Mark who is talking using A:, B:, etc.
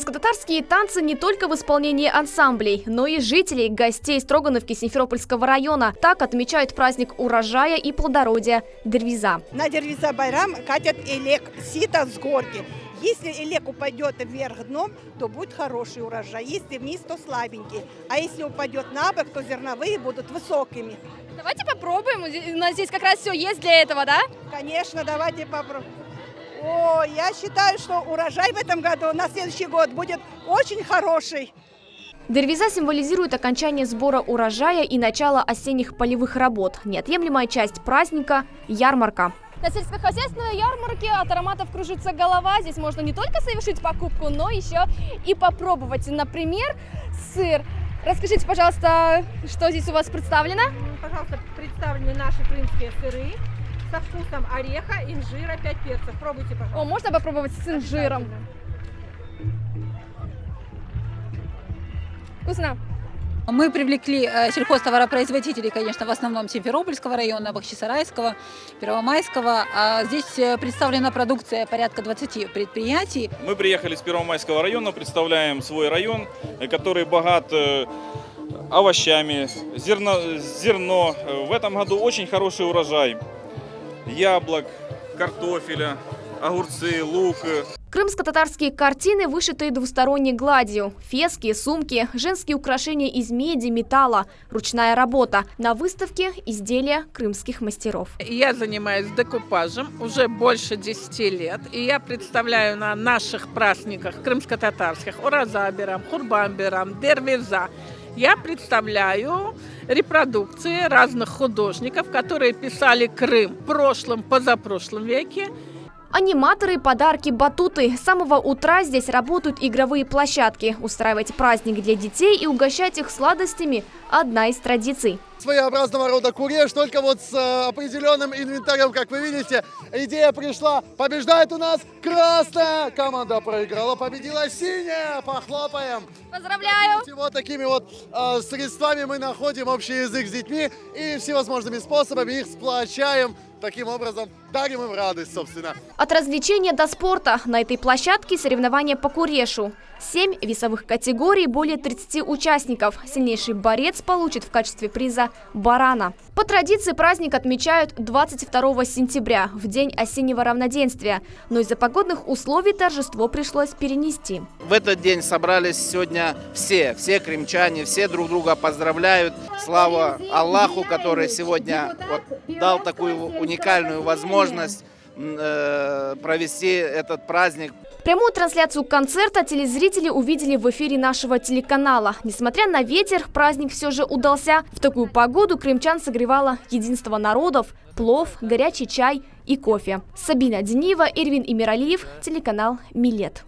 A: Крымско-татарские танцы не только в исполнении ансамблей, но и жителей, гостей Строгановки Симферопольского района. Так отмечают праздник урожая и плодородия Дервиза.
B: На Дервиза Байрам катят элек, сито с горки. Если элек упадет вверх дном, то будет хороший урожай. Если вниз, то слабенький. А если упадет на бок, то зерновые будут высокими.
A: Давайте попробуем. У нас здесь как раз все есть для этого, да?
B: Конечно, давайте попробуем. О, я считаю, что урожай в этом году на следующий год будет очень хороший.
A: Дервиза символизирует окончание сбора урожая и начало осенних полевых работ. Неотъемлемая часть праздника – ярмарка. На сельскохозяйственной ярмарке от ароматов кружится голова. Здесь можно не только совершить покупку, но еще и попробовать. Например, сыр. Расскажите, пожалуйста, что здесь у вас представлено?
C: Пожалуйста, представлены наши крымские сыры со вкусом ореха, инжира, 5 перцев. Пробуйте, пожалуйста.
A: О, можно попробовать с инжиром? Вкусно.
D: Мы привлекли сельхозтоваропроизводителей, конечно, в основном Симферопольского района, Бахчисарайского, Первомайского. Здесь представлена продукция порядка 20 предприятий.
E: Мы приехали с Первомайского района, представляем свой район, который богат овощами, зерно. В этом году очень хороший урожай яблок, картофеля, огурцы, лук.
A: Крымско-татарские картины, вышитые двусторонней гладью. Фески, сумки, женские украшения из меди, металла, ручная работа. На выставке изделия крымских мастеров.
F: Я занимаюсь декупажем уже больше 10 лет. И я представляю на наших праздниках крымско-татарских Ураза берам, Курбан берам, Дервиза. Я представляю репродукции разных художников, которые писали Крым в прошлом, позапрошлом веке.
A: Аниматоры, подарки, батуты. С самого утра здесь работают игровые площадки. Устраивать праздник для детей и угощать их сладостями – одна из традиций.
G: Своеобразного рода курьеж, только вот с определенным инвентарем, как вы видите. Идея пришла, побеждает у нас красная, команда проиграла, победила синяя, похлопаем.
A: Поздравляю!
G: Вот такими вот средствами мы находим общий язык с детьми и всевозможными способами их сплочаем. Таким образом, дарим им радость, собственно.
A: От развлечения до спорта. На этой площадке соревнования по курешу. 7 весовых категорий, более 30 участников. Сильнейший борец получит в качестве приза барана. По традиции праздник отмечают 22 сентября, в день осеннего равноденствия. Но из-за погодных условий торжество пришлось перенести.
H: В этот день собрались сегодня все крымчане, все друг друга поздравляют. Слава Аллаху, который сегодня дал такую уникальную возможность провести этот праздник.
A: Прямую трансляцию концерта телезрители увидели в эфире нашего телеканала. Несмотря на ветер, праздник все же удался. В такую погоду крымчан согревало единство народов, плов, горячий чай и кофе. Сабина Дениева, Эрвин Имиралиев, телеканал Милет.